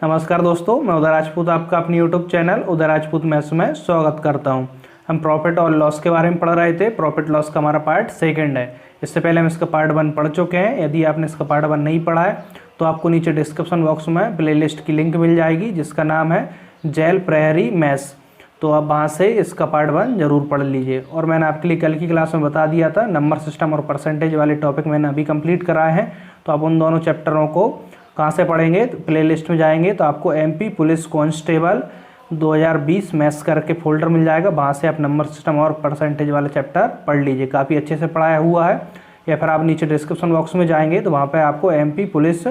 नमस्कार दोस्तों, मैं उदय राजपूत आपका अपनी यूट्यूब चैनल उदय राजपूत मैथ्स में स्वागत करता हूं। हम प्रॉफिट और लॉस के बारे में पढ़ रहे थे। प्रॉफिट लॉस का हमारा पार्ट सेकंड है। इससे पहले हम इसका पार्ट 1 पढ़ चुके हैं। यदि आपने इसका पार्ट 1 नहीं पढ़ा है तो आपको नीचे डिस्क्रिप्शन बॉक्स में प्लेलिस्ट की लिंक मिल जाएगी जिसका नाम है जेल प्रहरी मैथ्स। तो आप वहाँ से इसका पार्ट 1 जरूर पढ़ लीजिए। और मैंने आपके लिए कल की क्लास में बता दिया था, नंबर सिस्टम और परसेंटेज वाले टॉपिक मैंने अभी कंप्लीट कराए हैं। तो आप उन दोनों चैप्टरों को कहाँ से पढ़ेंगे, तो प्लेलिस्ट में जाएंगे तो आपको एमपी पुलिस कांस्टेबल 2020 मैथ्स करके फोल्डर मिल जाएगा। वहाँ से आप नंबर सिस्टम और परसेंटेज वाले चैप्टर पढ़ लीजिए, काफ़ी अच्छे से पढ़ाया हुआ है। या फिर आप नीचे डिस्क्रिप्शन बॉक्स में जाएंगे तो वहाँ पे आपको एमपी पुलिस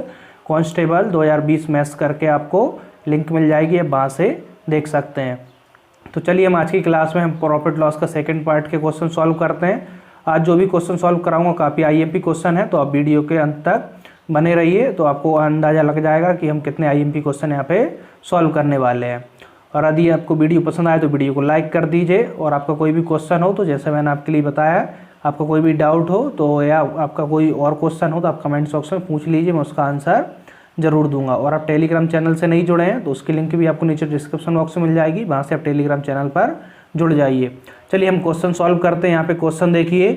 कांस्टेबल 2020 मैथ्स करके आपको लिंक मिल जाएगी, आप वहाँ से देख सकते हैं। तो चलिए हम आज की क्लास में हम प्रॉफिट लॉस का सेकंड पार्ट के क्वेश्चन सॉल्व करते हैं। आज जो भी क्वेश्चन सॉल्व कराऊंगा काफ़ी आईएमपी क्वेश्चन है, तो आप वीडियो के अंत तक बने रहिए तो आपको अंदाज़ा लग जाएगा कि हम कितने आईएमपी क्वेश्चन यहाँ पे सॉल्व करने वाले हैं। और यदि आपको वीडियो पसंद आए तो वीडियो को लाइक कर दीजिए। और आपका कोई भी क्वेश्चन हो तो जैसे मैंने आपके लिए बताया, आपका कोई भी डाउट हो तो या आपका कोई और क्वेश्चन हो तो आप कमेंट बॉक्स में पूछ लीजिए, मैं उसका आंसर ज़रूर दूंगा। और आप टेलीग्राम चैनल से नहीं जुड़े हैं तो उसकी लिंक भी आपको नीचे डिस्क्रिप्शन बॉक्स में मिल जाएगी, वहाँ से आप टेलीग्राम चैनल पर जुड़ जाइए। चलिए हम क्वेश्चन सॉल्व करते हैं। यहाँ पे क्वेश्चन देखिए,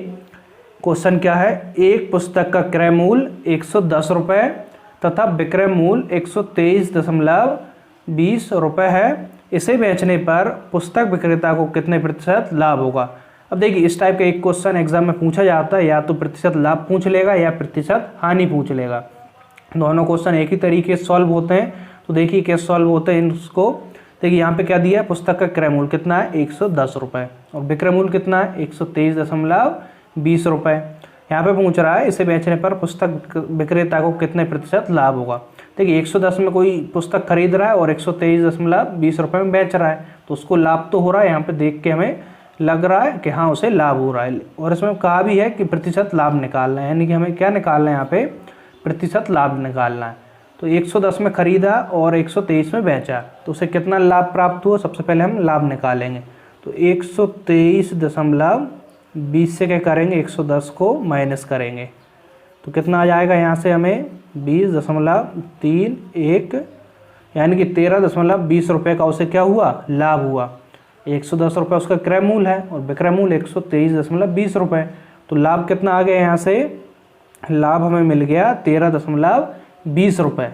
क्वेश्चन क्या है, एक पुस्तक का क्रय मूल्य 110 रुपये तथा विक्रय मूल्य 123.20 रुपये है। इसे बेचने पर पुस्तक विक्रेता को कितने प्रतिशत लाभ होगा। अब देखिए, इस टाइप का एक क्वेश्चन एग्जाम में पूछा जाता है, या तो प्रतिशत लाभ पूछ लेगा या प्रतिशत हानि पूछ लेगा। दोनों क्वेश्चन एक ही तरीके से सॉल्व होते हैं। तो देखिए कैसे सॉल्व होते हैं इसको। देखिए यहाँ पे क्या दिया है, पुस्तक का क्रय मूल्य कितना है 110 रुपये और विक्रय मूल्य कितना है 123.20 रुपये। यहाँ पे पूछ रहा है इसे बेचने पर पुस्तक विक्रेता को कितने प्रतिशत लाभ होगा। देखिए 110 में कोई पुस्तक खरीद रहा है और 123.20 रुपये में बेच रहा है, तो उसको लाभ तो हो रहा है। यहाँ पे देख के हमें लग रहा है कि हाँ उसे लाभ हो रहा है। और इसमें कहा भी है कि प्रतिशत लाभ निकालना है, यानी कि हमें क्या निकालना है, यहाँ पे प्रतिशत लाभ निकालना है। तो 110 में खरीदा और 123 में बेचा तो उसे कितना लाभ प्राप्त हुआ। सबसे पहले हम लाभ निकालेंगे। तो 123.20 से क्या करेंगे, 110 को माइनस करेंगे तो कितना आ जाएगा, यहाँ से हमें 20.31, यानी कि 13.20 रुपये का उसे क्या हुआ, लाभ हुआ। 110 रुपये उसका क्रय मूल्य है और विक्रय मूल्य 123.20 रुपये। तो लाभ कितना आ गया, यहाँ से लाभ हमें मिल गया 13.20 रुपये।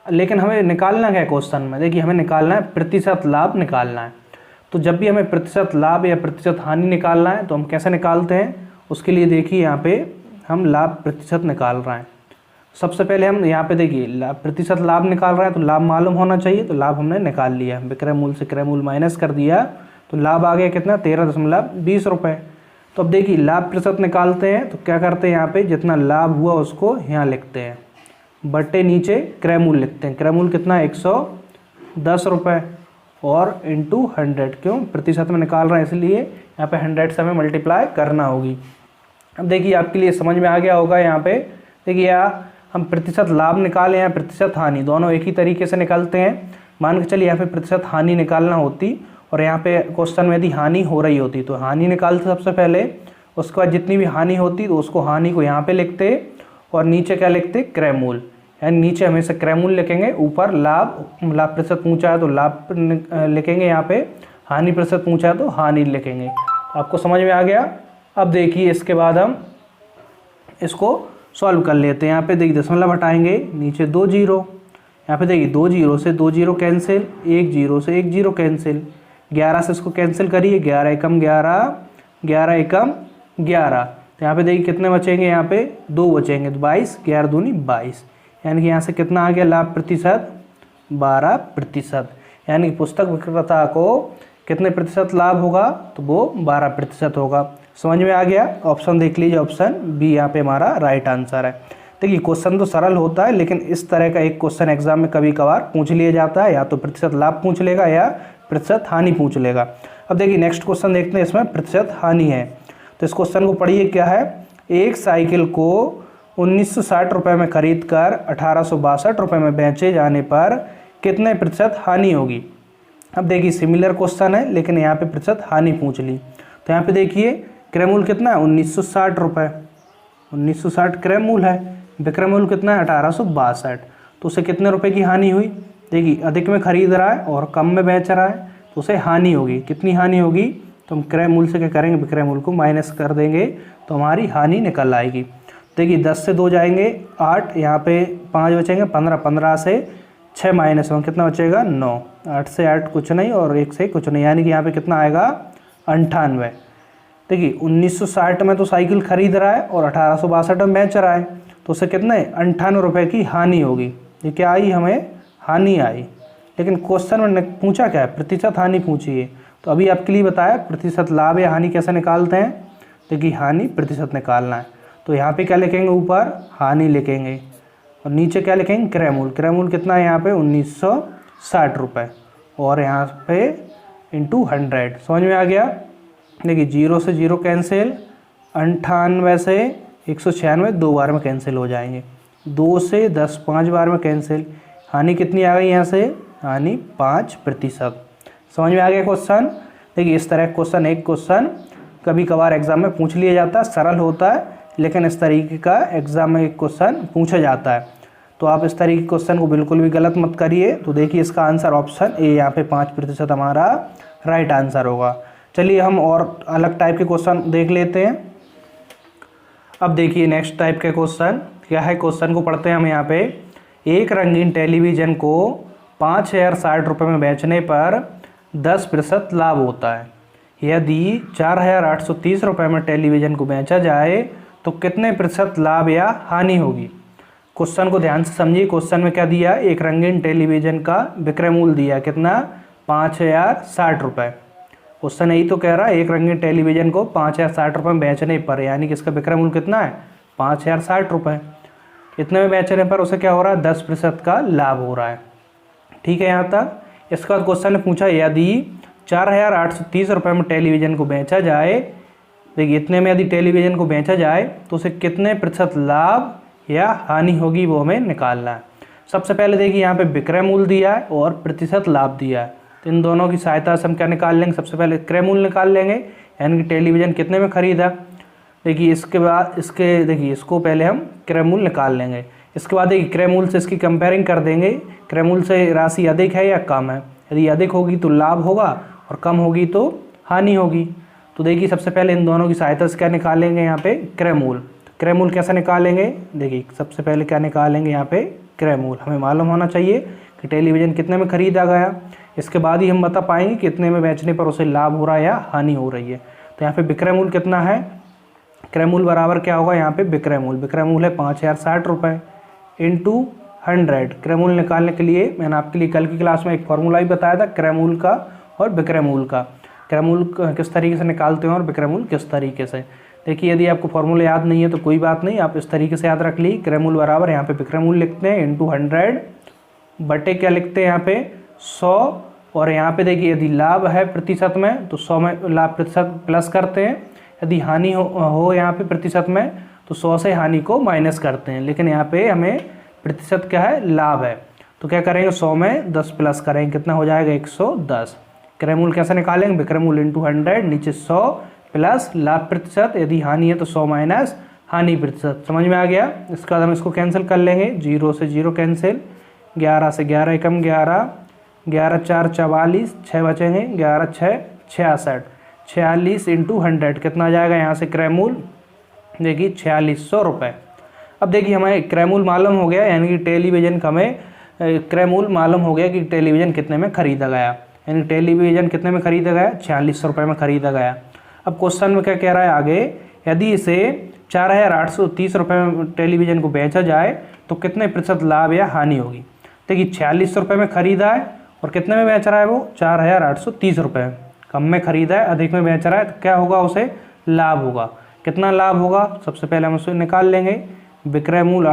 लेकिन हमें निकालना क्या है क्वेश्चन में, देखिए हमें निकालना है प्रतिशत लाभ निकालना है। तो जब भी हमें प्रतिशत लाभ या प्रतिशत हानि निकालना है तो हम कैसे निकालते हैं, उसके लिए देखिए यहाँ पे हम लाभ प्रतिशत निकाल रहे हैं। सबसे पहले हम यहाँ पे देखिए प्रतिशत लाभ निकाल रहे हैं तो लाभ मालूम होना चाहिए, तो लाभ हमने निकाल लिया। विक्रय मूल्य से क्रय मूल्य माइनस कर दिया तो लाभ आ गया कितना, 13.20 रुपये। तो अब देखिए लाभ प्रतिशत निकालते हैं तो क्या करते हैं, यहाँ पे जितना लाभ हुआ उसको यहाँ लिखते हैं, बट्टे नीचे क्रय मूल्य लिखते हैं। क्रय मूल्य कितना है 110 रुपये और इंटू 100, क्यों प्रतिशत में निकाल रहे हैं इसलिए यहाँ पे 100 से हमें मल्टीप्लाई करना होगी। अब देखिए आपके लिए समझ में आ गया होगा। यहाँ पे देखिए हम प्रतिशत लाभ निकालें या प्रतिशत हानि, दोनों एक ही तरीके से निकलते हैं। मान के चलिए यहाँ पे प्रतिशत हानि निकालना होती और यहाँ पे क्वेश्चन में यदि हानि हो रही होती तो हानि निकालते सबसे पहले, उसके बाद जितनी भी हानि होती तो उसको हानि को यहाँ पे लिखते और नीचे क्या लिखते, क्रय मूल्य। यानी नीचे हमेशा क्रय मूल्य लिखेंगे, ऊपर लाभ प्रतिशत पूछा है तो लाभ लिखेंगे, यहाँ पे हानि प्रतिशत पूछा है तो हानि लिखेंगे। आपको समझ में आ गया। अब देखिए इसके बाद हम इसको सॉल्व कर लेते हैं। यहाँ पे देखिए दशमलव हटाएंगे, नीचे 2 जीरो, यहाँ पे देखिए 2 जीरो से 2 जीरो कैंसिल, 1 जीरो से 1 जीरो कैंसिल, 11 से इसको कैंसिल करिए, 11 एकम 11, 11 एकम 11। तो यहाँ पे देखिए कितने बचेंगे, यहाँ पे 2 बचेंगे तो 22, 11 दूनी 22, यानी कि यहाँ से कितना आ गया लाभ प्रतिशत 12%। यानी कि पुस्तक विक्रेता को कितने प्रतिशत लाभ होगा, तो वो 12% होगा। समझ में आ गया। ऑप्शन देख लीजिए, ऑप्शन बी यहाँ पे हमारा राइट आंसर है। देखिए क्वेश्चन तो सरल होता है, लेकिन इस तरह का एक क्वेश्चन एग्जाम में कभी कभार पूछ लिया जाता है, या तो प्रतिशत लाभ पूछ लेगा या प्रतिशत हानि पूछ लेगा। अब देखिए नेक्स्ट क्वेश्चन देखते हैं, इसमें प्रतिशत हानि है। तो इस क्वेश्चन को पढ़िए, क्या है, एक साइकिल को 1960 रुपये में खरीद कर 1862 रुपये में बेचे जाने पर कितने प्रतिशत हानि होगी। अब देखिए सिमिलर क्वेश्चन है लेकिन यहाँ पे प्रतिशत हानि पूछ ली। तो यहाँ पे देखिए क्रय मूल्य कितना है 1960 रुपये, 1960 क्रय मूल्य है, विक्रय मूल्य कितना है 1862, तो उसे कितने रुपए की हानि हुई, देखिए अधिक में खरीद रहा है और कम में बेच रहा है तो उसे हानि होगी। कितनी हानि होगी? तो हम क्रय मूल्य से क्या करेंगे, विक्रय मूल्य को माइनस कर देंगे तो हमारी हानि निकल आएगी। देखिए 10 से 2 जाएंगे 8, यहाँ पे 5 बचेंगे 15, 15 से 6 माइनस होंगे, कितना बचेगा 9, 8 से 8 कुछ नहीं और 1 से कुछ नहीं, यानी कि यहाँ पे कितना आएगा 98। देखिए 1960 में तो साइकिल खरीद रहा है और 1862 में बेच रहा है तो उसे कितने 98 रुपये की हानि होगी। ये क्या आई, हमें हानि आई। लेकिन क्वेश्चन में पूछा क्या है, प्रतिशत हानि पूछी है। तो अभी आपके लिए बताया प्रतिशत लाभ या हानि कैसे निकालते हैं। देखिए हानि प्रतिशत निकालना है तो यहाँ पे क्या लिखेंगे, ऊपर हानि लिखेंगे और नीचे क्या लिखेंगे, क्रय मूल्य। क्रय मूल्य कितना है यहाँ पे 1960 रुपये और यहाँ पे इंटू 100। समझ में आ गया। देखिए 0 से 0 कैंसिल, 98 से 196 2 बार में कैंसिल हो जाएंगे, 2 से 10 5 बार में कैंसिल। हानि कितनी आ गई यहाँ से, हानि 5%। समझ में आ गया क्वेश्चन। देखिए इस तरह क्वेश्चन, एक क्वेश्चन कभी कभार एग्जाम में पूछ लिया जाता है, सरल होता है, लेकिन इस तरीके का एग्जाम में एक क्वेश्चन पूछा जाता है। तो आप इस तरीके के क्वेश्चन को बिल्कुल भी गलत मत करिए। तो देखिए इसका आंसर ऑप्शन ए, यहाँ पे 5% हमारा राइट आंसर होगा। चलिए हम और अलग टाइप के क्वेश्चन देख लेते हैं। अब देखिए नेक्स्ट टाइप के क्वेश्चन क्या है, क्वेश्चन को पढ़ते हैं हम यहाँ पे। एक रंगीन टेलीविज़न को 5060 रुपये में बेचने पर 10% लाभ होता है। यदि 4830 रुपये में टेलीविज़न को बेचा जाए तो कितने प्रतिशत लाभ या हानि होगी। क्वेश्चन को ध्यान से समझिए। क्वेश्चन में क्या दिया, एक रंगीन टेलीविज़न का विक्रय मूल्य दिया कितना, 5060 रुपये। क्वेश्चन यही तो कह रहा है, एक रंगीन टेलीविज़न को 5060 रुपये में बेचने पर, यानी कि इसका विक्रय मूल्य कितना है 5060 रुपये। इतने में बेचने पर उसे क्या हो रहा है, 10% का लाभ हो रहा है। ठीक है यहाँ तक। इसके बाद क्वेश्चन ने पूछा यदि 4830 रुपये में टेलीविज़न को बेचा जाए, देखिए इतने में यदि टेलीविज़न को बेचा जाए तो उसे कितने प्रतिशत लाभ या हानि होगी, वो हमें निकालना है। सबसे पहले देखिए यहाँ पे विक्रय मूल्य दिया है और प्रतिशत लाभ दिया है, तो इन दोनों की सहायता से हम क्या निकाल लेंगे, सबसे पहले क्रय मूल्य निकाल लेंगे, यानी कि टेलीविज़न कितने में खरीदा। देखिए इसके बाद देखिए इसको पहले हम क्रय मूल्य निकाल लेंगे। इसके बाद देखिए क्रय मूल्य से इसकी कंपेयरिंग कर देंगे, क्रय मूल्य से राशि अधिक है या कम है। यदि अधिक होगी तो लाभ होगा और कम होगी तो हानि होगी। तो देखिए सबसे पहले इन दोनों की सहायता से क्या निकालेंगे, यहाँ पे क्रय मूल्य। क्रय मूल्य कैसे निकालेंगे, देखिए सबसे पहले क्या निकालेंगे, यहाँ पे क्रय मूल्य। हमें मालूम होना चाहिए कि टेलीविज़न कितने में खरीदा गया, इसके बाद ही हम बता पाएंगे कितने में बेचने पर उसे लाभ हो रहा है या हानि हो रही है। तो यहाँ पे विक्रय मूल्य कितना है, क्रय मूल्य बराबर क्या होगा, यहाँ पे विक्रय मूल्य। विक्रय मूल्य है 5060 रुपये इंटू 100। क्रय मूल्य निकालने के लिए मैंने आपके लिए कल की क्लास में एक फॉर्मूला ही बताया था, क्रय मूल्य का और विक्रय मूल्य का। क्रय मूल्य किस तरीके से निकालते हैं और विक्रय मूल्य किस तरीके से। देखिए यदि आपको फॉर्मूला याद नहीं है तो कोई बात नहीं, आप इस तरीके से याद रख ली। क्रय मूल्य बराबर यहाँ पे विक्रय मूल्य लिखते हैं इंटू 100 बटे क्या लिखते हैं यहाँ पे 100, और यहाँ पे देखिए यदि लाभ है प्रतिशत में तो 100 में लाभ प्रतिशत प्लस करते हैं, यदि हानि हो यहाँ पे प्रतिशत में तो 100 से हानि को माइनस करते हैं। लेकिन यहाँ पे हमें प्रतिशत क्या है, लाभ है, तो क्या करेंगे 100 में 10 प्लस करेंगे, कितना हो जाएगा 110। क्रय मूल्य कैसे निकालेंगे, विक्रय मूल्य इंटू 100, नीचे 100 प्लस लाभ प्रतिशत, यदि हानि है तो 100 माइनस हानि प्रतिशत। समझ में आ गया। इसके बाद हम इसको कैंसिल कर लेंगे, 0 से 0 कैंसिल, 11 से 11 एकम 11, 11 4 44, 6 बचेंगे, 11 6 66, 46 इंटू 100 कितना आ जाएगा यहाँ से क्रय मूल्य, देखिए 4600 रुपये। अब देखिए हमें क्रय मूल्य मालूम हो गया, यानी कि टेलीविज़न का हमें क्रय मूल्य मालूम हो गया कि टेलीविज़न कितने में खरीदा गया, यानी टेलीविज़न कितने में खरीदा गया, 4600 रुपये में खरीदा गया। अब क्वेश्चन में क्या कह रहा है आगे, यदि इसे 4830 रुपये में टेलीविज़न को बेचा जाए तो कितने प्रतिशत लाभ या हानि होगी। देखिए 4600 रुपये में खरीदा है और कितने में बेच रहा है वो 4830 रुपये। कम में खरीदा है, अधिक में बेच रहा है, तो क्या होगा, उसे लाभ होगा। कितना लाभ होगा, सबसे पहले हम उसे निकाल लेंगे। विक्रय मूल्य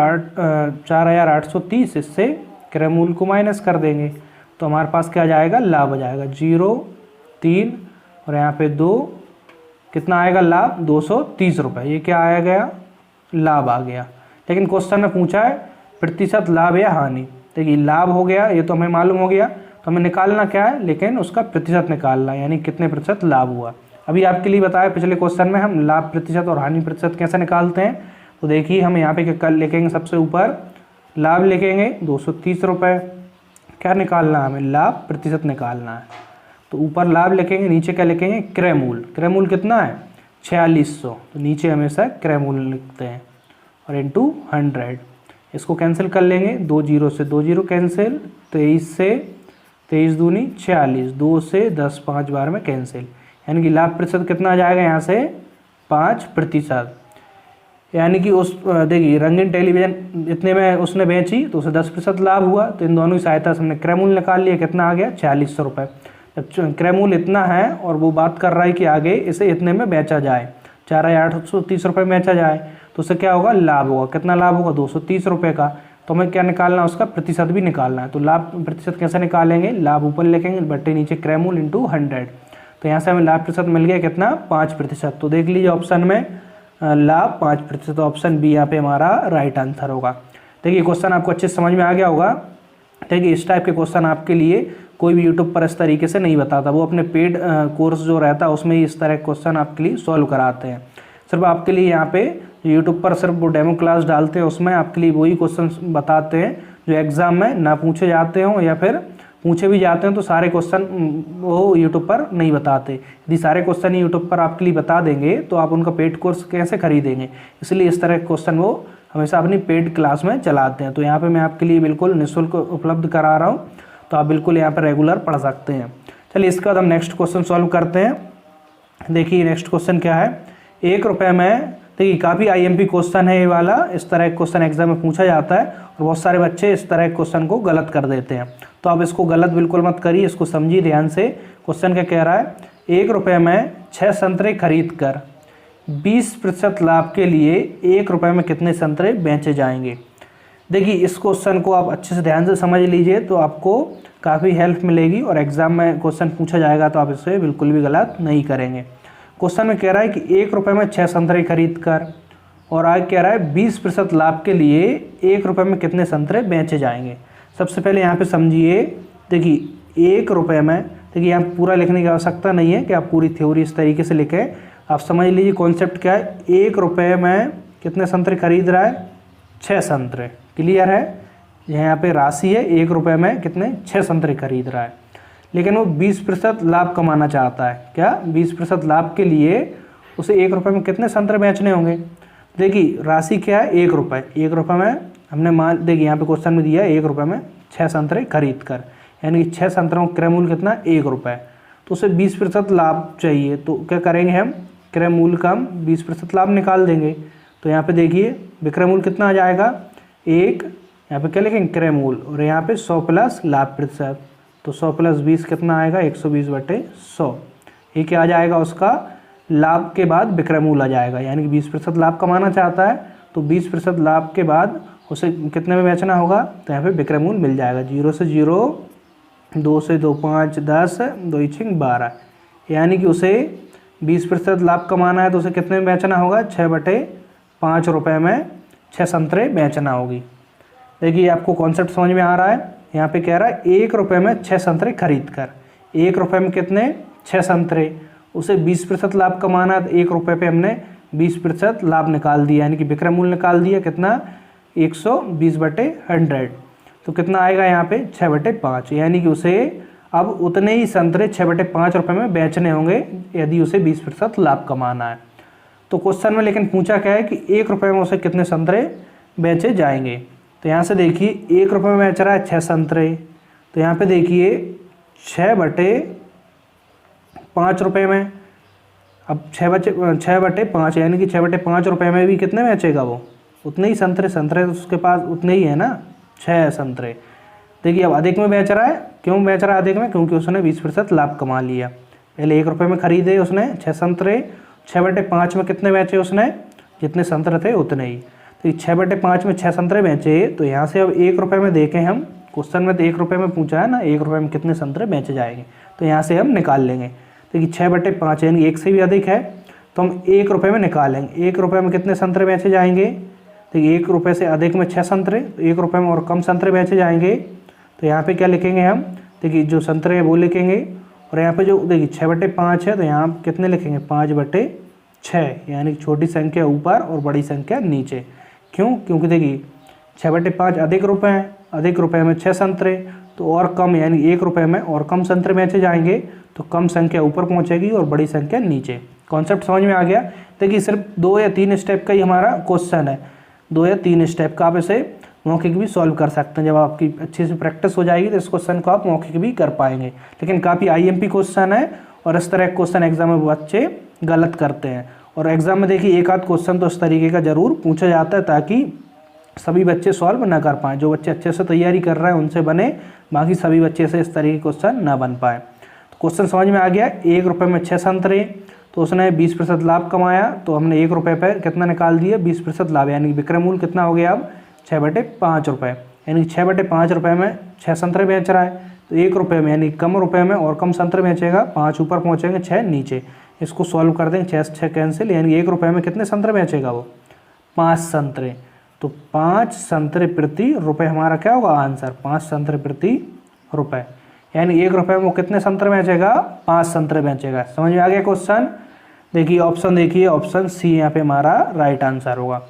4830, इससे क्रय मूल्य को माइनस कर देंगे तो हमारे पास क्या जाएगा, लाभ आ जाएगा 0 3 और यहाँ पे 2, कितना आएगा लाभ 230 रुपये। ये क्या आया गया, लाभ आ गया। लेकिन क्वेश्चन में पूछा है प्रतिशत लाभ या हानि। देखिए लाभ हो गया, ये तो हमें मालूम हो गया, तो हमें निकालना क्या है, लेकिन उसका प्रतिशत निकालना है, यानी कितने प्रतिशत लाभ हुआ। अभी आपके लिए बताया पिछले क्वेश्चन में हम लाभ प्रतिशत और हानि प्रतिशत कैसे निकालते हैं। तो देखिए हम यहाँ पे क्या लिखेंगे, सबसे ऊपर लाभ लिखेंगे 230 रुपये क्या निकालना है हमें, लाभ प्रतिशत निकालना है। तो ऊपर लाभ लिखेंगे, नीचे क्या लिखेंगे, क्रय मूल। क्रय मूल कितना है 4600, तो नीचे हमेशा क्रय मूल लिखते हैं और इंटू 100। इसको कैंसिल कर लेंगे, 2 जीरो से 2 जीरो कैंसिल, 23 से 23 दूनी 46, 2 से 10 5 बार में कैंसिल, यानी कि लाभ प्रतिशत कितना आ जाएगा यहाँ से 5%। यानी कि उस देखिए रंगीन टेलीविज़न इतने में उसने बेची तो उसे 10% लाभ हुआ। तो इन दोनों की सहायता से हमने क्रय मूल्य निकाल लिया, कितना आ गया 4600 रुपये। जब क्रय मूल्य इतना है और वो बात कर रहा है कि आगे इसे इतने में बेचा जाए, 4830 रुपये में बेचा जाए, तो उससे क्या होगा, लाभ होगा। कितना लाभ होगा 230 रुपये का। तो हमें क्या निकालना है, उसका प्रतिशत भी निकालना है। तो लाभ प्रतिशत कैसे निकालेंगे, लाभ ऊपर लिखेंगे बट्टे नीचे क्रय मूल्य इंटू 100। तो यहाँ से हमें लाभ प्रतिशत मिल गया कितना 5%। तो देख लीजिए ऑप्शन में लाभ 5%, ऑप्शन बी यहाँ पे हमारा राइट आंसर होगा। देखिए क्वेश्चन आपको अच्छे से समझ में आ गया होगा। देखिए इस टाइप के क्वेश्चन आपके लिए कोई भी यूट्यूब पर इस तरीके से नहीं बताता, वो अपने पेड कोर्स जो रहता है उसमें इस तरह के क्वेश्चन आपके लिए सॉल्व कराते हैं। सिर्फ आपके लिए यहाँ पे यूट्यूब पर सिर्फ वो डेमो क्लास डालते हैं, उसमें आपके लिए वही क्वेश्चन बताते हैं जो एग्ज़ाम में ना पूछे जाते हों, या फिर पूछे भी जाते हैं तो सारे क्वेश्चन वो यूट्यूब पर नहीं बताते। यदि सारे क्वेश्चन यूट्यूब पर आपके लिए बता देंगे तो आप उनका पेड कोर्स कैसे खरीदेंगे, इसलिए इस तरह के क्वेश्चन वो हमेशा अपनी पेड क्लास में चलाते हैं। तो यहाँ पे मैं आपके लिए बिल्कुल निःशुल्क उपलब्ध करा रहा हूँ, तो आप बिल्कुल यहाँ पर रेगुलर पढ़ सकते हैं। चलिए इसके बाद हम नेक्स्ट क्वेश्चन सॉल्व करते हैं। देखिए नेक्स्ट क्वेश्चन क्या है, 1 रुपये में, देखिए काफ़ी IMP क्वेश्चन है ये वाला, इस तरह के क्वेश्चन एग्जाम में पूछा जाता है और बहुत सारे बच्चे इस तरह के क्वेश्चन को गलत कर देते हैं। तो आप इसको गलत बिल्कुल मत करिए, इसको समझिए ध्यान से। क्वेश्चन क्या कह रहा है, 1 रुपये में 6 संतरे खरीद कर 20% लाभ के लिए 1 रुपये में कितने संतरे बेचे जाएंगे। देखिए इस क्वेश्चन को आप अच्छे से ध्यान से समझ लीजिए तो आपको काफ़ी हेल्प मिलेगी और एग्जाम में क्वेश्चन पूछा जाएगा तो आप इससे बिल्कुल भी गलत नहीं करेंगे। क्वेश्चन में कह रहा है कि 1 रुपये में 6 संतरे खरीद कर, और आगे कह रहा है 20% लाभ के लिए 1 रुपये में कितने संतरे बेचे जाएंगे। सबसे पहले यहाँ पे समझिए, देखिए 1 रुपये में, देखिए यहाँ पूरा लिखने की आवश्यकता नहीं है कि आप पूरी थ्योरी इस तरीके से लिखें। आप समझ लीजिए कॉन्सेप्ट क्या है, 1 रुपये में कितने संतरे खरीद रहा है, 6 संतरे। क्लियर है, यहाँ पे राशि है 1 रुपये में कितने 6 संतरे खरीद रहा है, लेकिन वो 20% लाभ कमाना चाहता है। क्या 20% लाभ के लिए उसे 1 रुपये में कितने संतरे बेचने होंगे। देखिए राशि क्या है 1 रुपये, 1 रुपये में हमने मान, देखिए यहाँ पे क्वेश्चन में दिया है 1 रुपये में 6 संतरे खरीद कर, यानी कि 6 संतरों का क्रय मूल्य कितना 1 रुपये, तो उसे 20% लाभ चाहिए। तो क्या करेंगे हम, क्रय मूल्य का हम 20% लाभ निकाल देंगे। तो यहाँ पे देखिए विक्रय मूल्य कितना आ जाएगा 1, यहाँ पे क्या लिखेंगे क्रय मूल्य, और यहाँ पे 100 प्लस लाभ प्रतिशत, तो 100 प्लस 20 कितना आएगा 120/100। ये क्या आ जाएगा, उसका लाभ के बाद विक्रय मूल्य आ जाएगा, यानी कि 20% लाभ कमाना चाहता है तो 20% लाभ के बाद उसे कितने में बेचना होगा, तो यहाँ पे विक्रय मूल्य मिल जाएगा। 0 से 0, 2 से 2 5 10, 2 6 12, यानी कि उसे 20% लाभ कमाना है तो उसे कितने में बेचना होगा 6/5 रुपये में 6 संतरे बेचना होगी। देखिए आपको कॉन्सेप्ट समझ में आ रहा है। यहाँ पे कह रहा है 1 रुपये में 6 संतरे खरीद कर, 1 रुपये में कितने 6 संतरे, उसे 20% लाभ कमाना है तो 1 रुपये पे हमने 20% लाभ निकाल दिया, यानी कि विक्रय मूल्य निकाल दिया कितना 120/100। तो कितना आएगा यहाँ पे 6/5, यानी कि उसे अब उतने ही संतरे 6/5 रुपये में बेचने होंगे यदि उसे 20% लाभ कमाना है। तो क्वेश्चन में लेकिन पूछा क्या है कि 1 रुपये में उसे कितने संतरे बेचे जाएंगे। तो यहाँ से देखिए 1 रुपये में बेच रहा है 6 संतरे, तो यहाँ पे देखिए 6/5 रुपये में, अब 6/5 यानी कि 6/5 रुपये में भी कितने बेचेगा वो, उतने ही संतरे, संतरे तो उसके पास उतने ही है ना 6 संतरे। देखिए अब अधिक में बेच रहा है, क्यों बेच रहा है अधिक में, क्योंकि उसने 20% लाभ कमा लिया। पहले 1 रुपये में खरीदे उसने 6 संतरे, 6/5 में कितने बेचे उसने, जितने संतरे थे उतने ही। तो 6/5 में 6 संतरे बेचे, तो यहाँ से अब 1 रुपये में देखें हम, क्वेश्चन में तो 1 रुपये में पूछा है ना 1 रुपये में कितने संतरे बेचे जाएंगे, तो यहाँ से हम निकाल लेंगे। देखिए 6/5 यानी 1 से भी अधिक है तो हम 1 रुपये में निकालेंगे। 1 रुपये में कितने संतरे बेचे जाएंगे, देखिए 1 रुपये से अधिक में 6 संतरे, तो 1 रुपये में और कम संतरे बेचे जाएंगे। तो यहाँ पे क्या लिखेंगे हम, देखिए जो संतरे हैं वो लिखेंगे, और यहाँ पे जो देखिए 6/5 है तो यहाँ कितने लिखेंगे 5/6, यानी छोटी संख्या ऊपर और बड़ी संख्या नीचे। क्यों, क्योंकि देखिए 6/5 अधिक रुपये हैं, अधिक रुपये में 6 संतरे, तो और कम यानी 1 रुपये में और कम संतरे बेचे जाएंगे तो कम संख्या ऊपर पहुंचेगी और बड़ी संख्या नीचे। कॉन्सेप्ट समझ में आ गया। देखिए सिर्फ 2 या 3 स्टेप का ही हमारा क्वेश्चन है, 2 या 3 स्टेप का आप इसे मौखिक भी सॉल्व कर सकते हैं। जब आपकी अच्छे से प्रैक्टिस हो जाएगी तो इस क्वेश्चन को आप मौखिक भी कर पाएंगे। लेकिन काफ़ी IMP क्वेश्चन है और इस तरह क्वेश्चन एग्जाम में बच्चे गलत करते हैं। और एग्जाम में देखिए एक आध क्वेश्चन तो इस तरीके का जरूर पूछा जाता है ताकि सभी बच्चे सॉल्व ना कर पाएँ। जो बच्चे अच्छे से तैयारी कर रहे हैं उनसे बने, बाकी सभी बच्चे से इस तरीके के क्वेश्चन ना बन पाए। तो क्वेश्चन समझ में आ गया। 1 रुपये में 6 संतरे, तो उसने 20% लाभ कमाया, तो हमने 1 रुपये पर कितना निकाल दिया 20% लाभ, यानी विक्रय मूल्य कितना हो गया अब 6/5 रुपये, यानी 6/5 रुपये में 6 संतरे बेच रहा है। तो 1 रुपये में यानी कम रुपये में और कम संतरे बेचेगा, 5 ऊपर पहुँचेंगे 6 नीचे। इसको सॉल्व कर देंगे, 6 6 कैंसिल, यानी 1 रुपये में कितने संतरे बेचेगा वो 5 संतरे। तो 5 संतरे प्रति रुपये हमारा क्या होगा आंसर, 5 संतरे प्रति रुपये, यानी 1 रुपये में वो कितने संतरे बेचेगा 5 संतरे बेचेगा। समझ में आ गया क्वेश्चन। देखिए ऑप्शन, देखिए ऑप्शन सी यहाँ पे हमारा राइट आंसर होगा।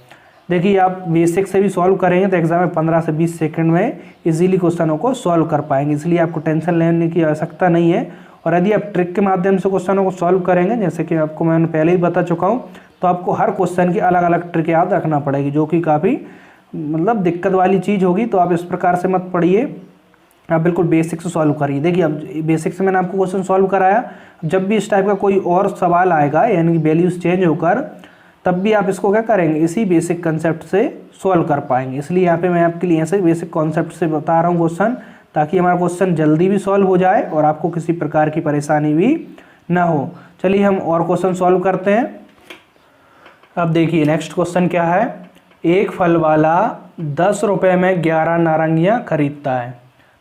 देखिए आप बेसिक से भी सॉल्व करेंगे तो एग्जाम में 15 से 20 सेकंड में इजीली क्वेश्चनों को सॉल्व कर पाएंगे, इसलिए आपको टेंशन लेने की आवश्यकता नहीं है। और यदि आप ट्रिक के माध्यम से क्वेश्चनों को सॉल्व करेंगे, जैसे कि आपको मैंने पहले ही बता चुका हूँ, तो आपको हर क्वेश्चन की अलग अलग ट्रिक याद रखना पड़ेगी, जो कि काफ़ी मतलब दिक्कत वाली चीज़ होगी। तो आप इस प्रकार से मत पढ़िए, आप बिल्कुल बेसिक से सॉल्व करिए। देखिए अब बेसिक से मैंने आपको क्वेश्चन सॉल्व कराया, जब भी इस टाइप का कोई और सवाल आएगा यानी कि वैल्यूज चेंज होकर, तब भी आप इसको क्या करेंगे इसी बेसिक कंसेप्ट से सॉल्व कर पाएंगे। इसलिए यहाँ पे मैं आपके लिए ऐसे बेसिक कॉन्सेप्ट से बता रहा हूँ क्वेश्चन, ताकि हमारा क्वेश्चन जल्दी भी सॉल्व हो जाए और आपको किसी प्रकार की परेशानी भी ना हो। चलिए हम और क्वेश्चन सॉल्व करते हैं। अब देखिए नेक्स्ट क्वेश्चन क्या है। एक फल वाला 10 रुपये में 11 नारंगियाँ खरीदता है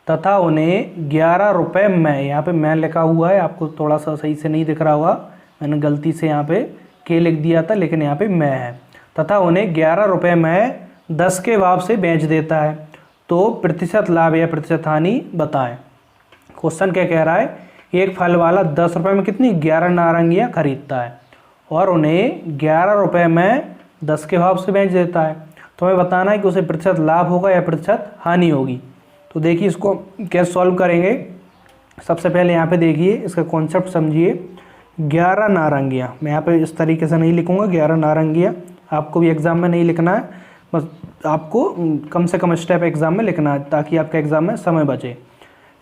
तथा उन्हें 11 रुपये में, यहाँ पे मैं लिखा हुआ है, आपको थोड़ा सा सही से नहीं दिख रहा होगा, मैंने गलती से यहाँ पे के लिख दिया था, लेकिन यहाँ पे मैं है, तथा उन्हें 11 रुपये में 10 के भाव से बेच देता है, तो प्रतिशत लाभ या प्रतिशत हानि बताएं। क्वेश्चन क्या कह रहा है, एक फल वाला 10 रुपये में कितनी 11 नारंगियाँ खरीदता है और उन्हें 11 रुपये में 10 के भाव से बेच देता है, तो हमें बताना है कि उसे प्रतिशत लाभ होगा या प्रतिशत हानि होगी। तो देखिए इसको कैसे सॉल्व करेंगे। सबसे पहले यहाँ पे देखिए इसका कॉन्सेप्ट समझिए। 11 नारंगियाँ, मैं यहाँ पे इस तरीके से नहीं लिखूँगा 11 नारंगियाँ, आपको भी एग्ज़ाम में नहीं लिखना है, बस आपको कम से कम स्टेप एग्ज़ाम में लिखना है ताकि आपके एग्ज़ाम में समय बचे।